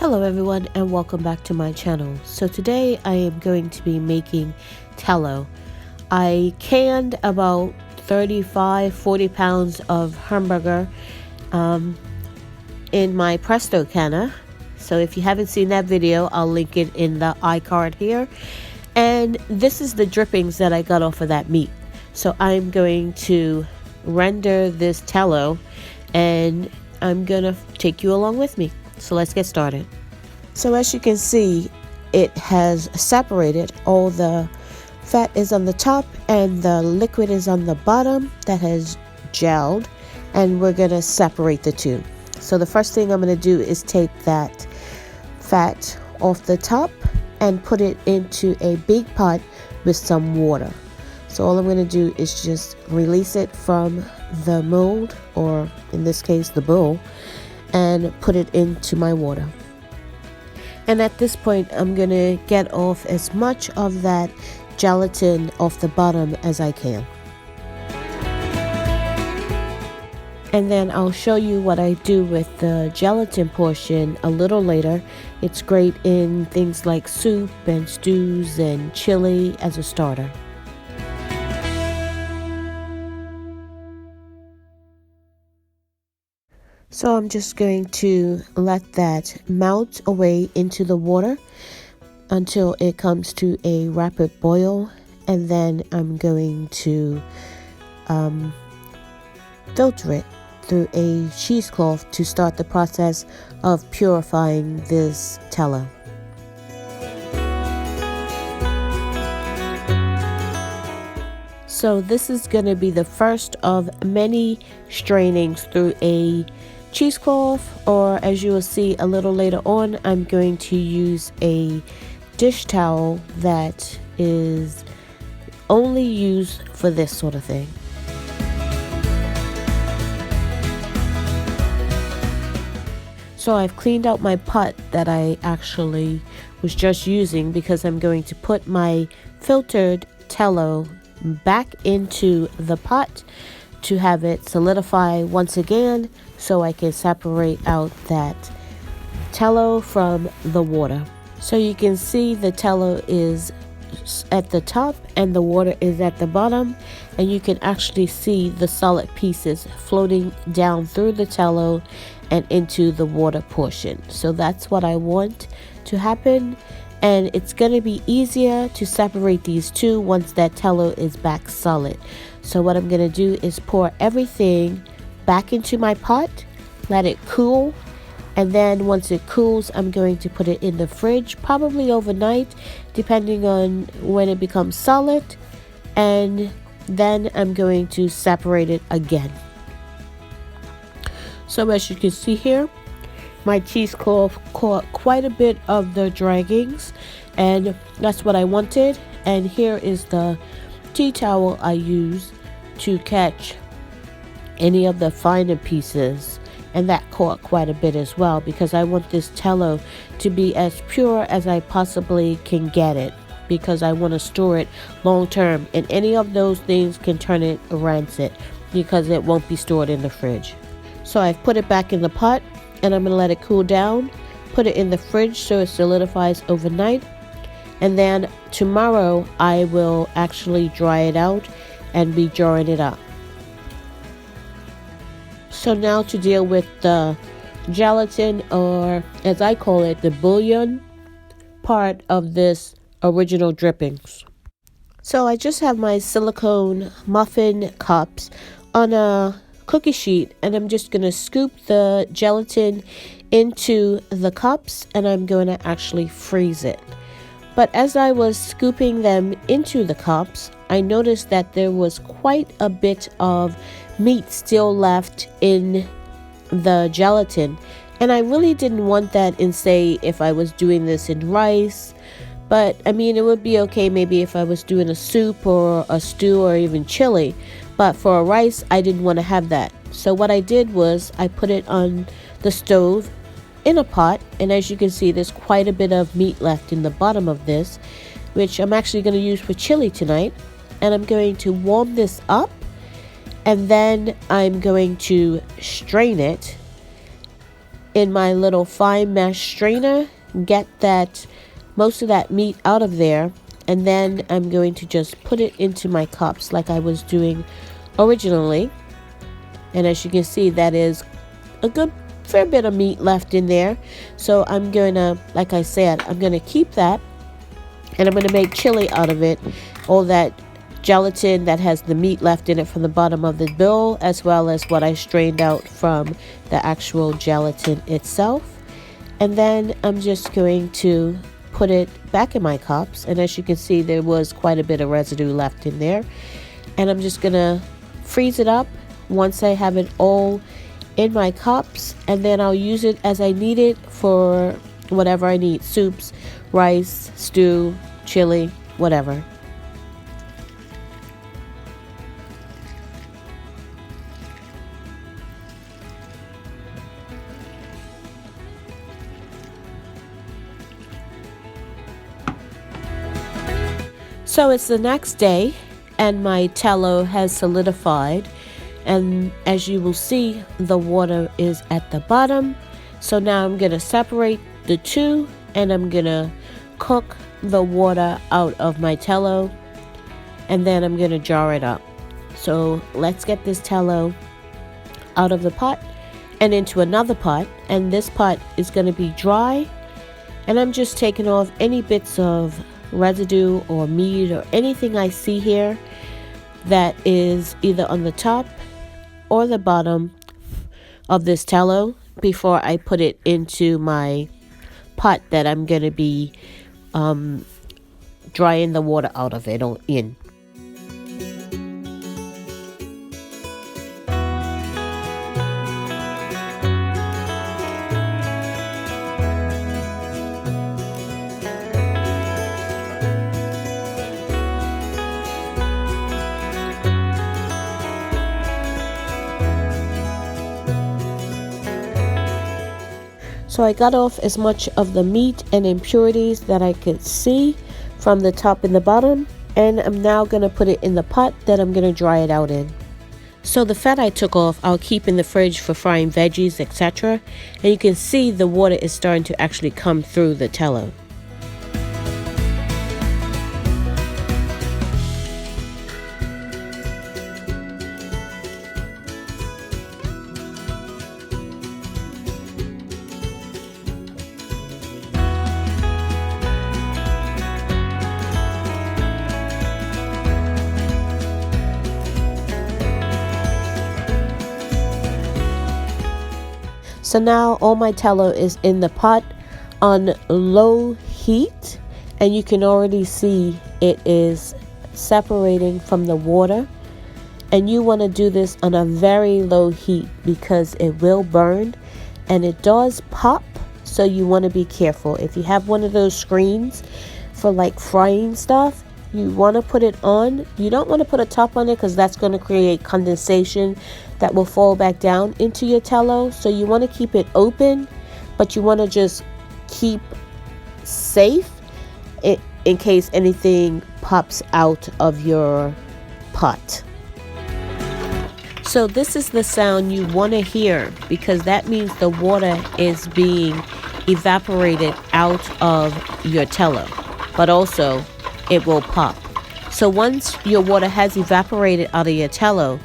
Hello everyone and welcome back to my channel. So today I am going to be making tallow. I canned about 40 pounds of hamburger in my Presto canner. So if you haven't seen that video, I'll link it in the iCard here. And this is the drippings that I got off of that meat. So I'm going to render this tallow and I'm gonna take you along with me. So let's get started. So as you can see, it has separated. All the fat is on the top and the liquid is on the bottom that has gelled, and we're gonna separate the two. So the first thing I'm gonna do is take that fat off the top and put it into a big pot with some water. So all I'm gonna do is just release it from the mold, or in this case the bowl, and put it into my water. And at this point I'm gonna get off as much of that gelatin off the bottom as I can. And then I'll show you what I do with the gelatin portion a little later. It's great in things like soup and stews and chili as a starter. So I'm just going to let that melt away into the water until it comes to a rapid boil, and then I'm going to filter it through a cheesecloth to start the process of purifying this tallow. So this is going to be the first of many strainings through a cheesecloth, or as you will see a little later on, I'm going to use a dish towel that is only used for this sort of thing. So I've cleaned out my pot that I actually was just using, because I'm going to put my filtered tallow back into the pot to have it solidify once again, so I can separate out that tallow from the water. So you can see the tallow is at the top and the water is at the bottom, and you can actually see the solid pieces floating down through the tallow and into the water portion. So that's what I want to happen, and it's going to be easier to separate these two once that tallow is back solid. So what I'm going to do is pour everything back into my pot, let it cool, and then once it cools, I'm going to put it in the fridge, probably overnight, depending on when it becomes solid, and then I'm going to separate it again. So as you can see here, my cheesecloth caught quite a bit of the draggings, and that's what I wanted. And here is the tea towel I use to catch any of the finer pieces, and that caught quite a bit as well, because I want this tallow to be as pure as I possibly can get it, because I want to store it long term, and any of those things can turn it rancid because it won't be stored in the fridge. So I've put it back in the pot, and I'm going to let it cool down, put it in the fridge so it solidifies overnight, and then tomorrow I will actually dry it out and be jarring it up. So now to deal with the gelatin, or as I call it, the bouillon part of this original drippings. So I just have my silicone muffin cups on a cookie sheet, and I'm just going to scoop the gelatin into the cups, and I'm going to actually freeze it. But as I was scooping them into the cups, I noticed that there was quite a bit of meat still left in the gelatin, and I really didn't want that in, say, if I was doing this in rice. But I mean, it would be okay maybe if I was doing a soup or a stew or even chili, but for a rice I didn't want to have that. So what I did was I put it on the stove in a pot, and as you can see, there's quite a bit of meat left in the bottom of this, which I'm actually going to use for chili tonight. And I'm going to warm this up, and then I'm going to strain it in my little fine mesh strainer, get that most of that meat out of there, and then I'm going to just put it into my cups like I was doing originally. And as you can see, that is a good fair bit of meat left in there. So I'm going to, like I said, I'm going to keep that, and I'm going to make chili out of it. All that gelatin that has the meat left in it from the bottom of the bowl, as well as what I strained out from the actual gelatin itself. And then I'm just going to put it back in my cups, and as you can see, there was quite a bit of residue left in there. And I'm just gonna freeze it up once I have it all in my cups, and then I'll use it as I need it for whatever I need: soups, rice, stew, chili, whatever. So it's the next day, and my tallow has solidified, and as you will see, the water is at the bottom. So now I'm going to separate the two, and I'm going to cook the water out of my tallow, and then I'm going to jar it up. So let's get this tallow out of the pot and into another pot, and this pot is going to be dry, and I'm just taking off any bits of residue or meat or anything I see here that is either on the top or the bottom of this tallow before I put it into my pot that I'm going to be drying the water out of it in. So I got off as much of the meat and impurities that I could see from the top and the bottom, and I'm now going to put it in the pot that I'm going to dry it out in. So the fat I took off, I'll keep in the fridge for frying veggies, etc. And you can see the water is starting to actually come through the tallow. So now all my tallow is in the pot on low heat, and you can already see it is separating from the water. And you want to do this on a very low heat because it will burn and it does pop, so you want to be careful. If you have one of those screens for like frying stuff, you want to put it on. You don't want to put a top on it because that's going to create condensation that will fall back down into your tallow. So you want to keep it open, but you want to just keep safe in case anything pops out of your pot. So this is the sound you want to hear because that means the water is being evaporated out of your tallow, but also it will pop. So once your water has evaporated out of your tallow,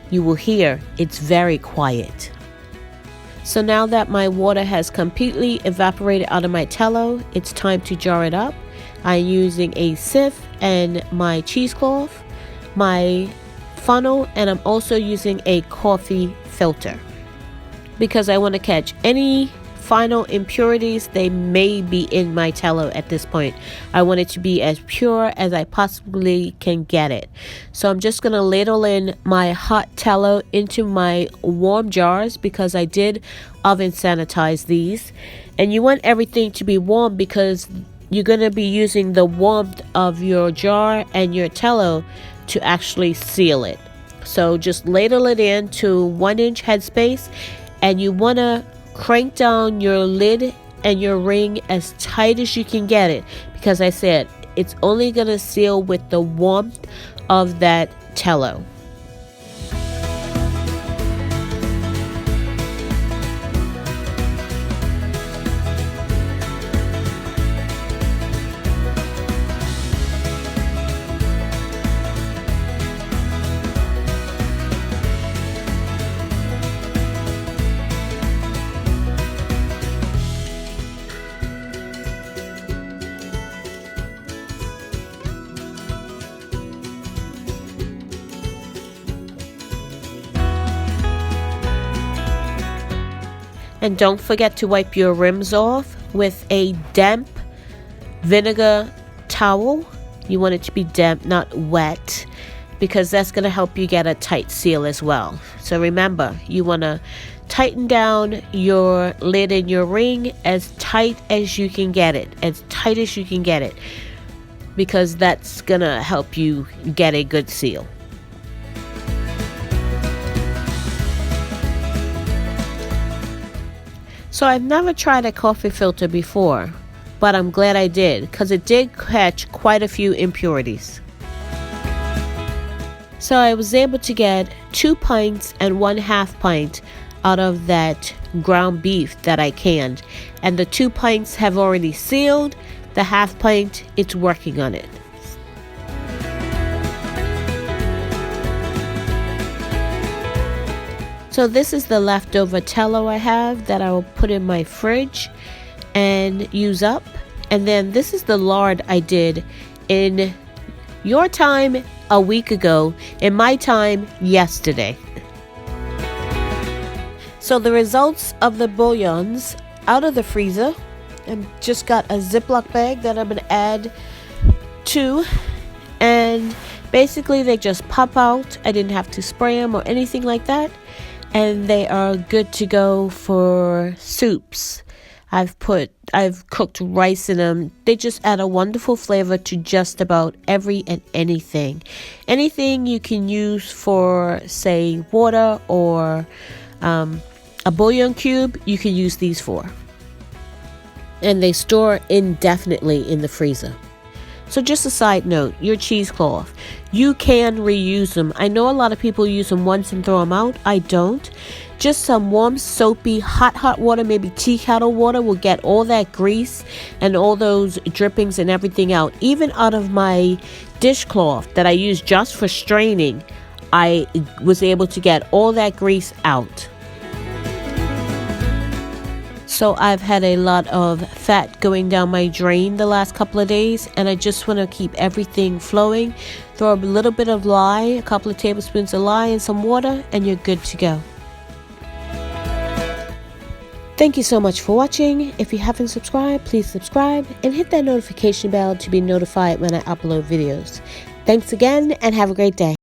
you will hear it's very quiet. So now that my water has completely evaporated out of my tallow, it's time to jar it up. I'm using a sieve and my cheesecloth, my funnel, and I'm also using a coffee filter because I want to catch any final impurities they may be in my tallow at this point. I want it to be as pure as I possibly can get it. So I'm just going to ladle in my hot tallow into my warm jars because I did oven sanitize these. And you want everything to be warm because you're going to be using the warmth of your jar and your tallow to actually seal it. So just ladle it in to 1-inch headspace, and you want to crank down your lid and your ring as tight as you can get it because I said it's only going to seal with the warmth of that tallow. And don't forget to wipe your rims off with a damp vinegar towel. You want it to be damp, not wet, because that's going to help you get a tight seal as well. So remember, you want to tighten down your lid in your ring as tight as you can get it, because that's going to help you get a good seal. So I've never tried a coffee filter before, but I'm glad I did, because it did catch quite a few impurities. So I was able to get 2 pints and 1/2 pint out of that ground beef that I canned. And the 2 pints have already sealed. The 1/2 pint, it's working on it. So this is the leftover tallow I have that I will put in my fridge and use up. And then this is the lard I did in your time a week ago, in my time yesterday. So the results of the bouillons out of the freezer, I just got a Ziploc bag that I'm going to add to, and basically they just pop out. I didn't have to spray them or anything like that. And they are good to go for soups. I've cooked rice in them. They just add a wonderful flavor to just about every and anything. Anything you can use for, say, water or a bouillon cube, you can use these for. And they store indefinitely in the freezer. So just a side note, your cheesecloth, you can reuse them. I know a lot of people use them once and throw them out. I don't. Just some warm, soapy, hot water, maybe tea kettle water, will get all that grease and all those drippings and everything out. Even out of my dishcloth that I use just for straining, I was able to get all that grease out. So I've had a lot of fat going down my drain the last couple of days, and I just want to keep everything flowing. Throw a little bit of lye, a couple of tablespoons of lye and some water, and you're good to go. Thank you so much for watching. If you haven't subscribed, please subscribe and hit that notification bell to be notified when I upload videos. Thanks again and have a great day.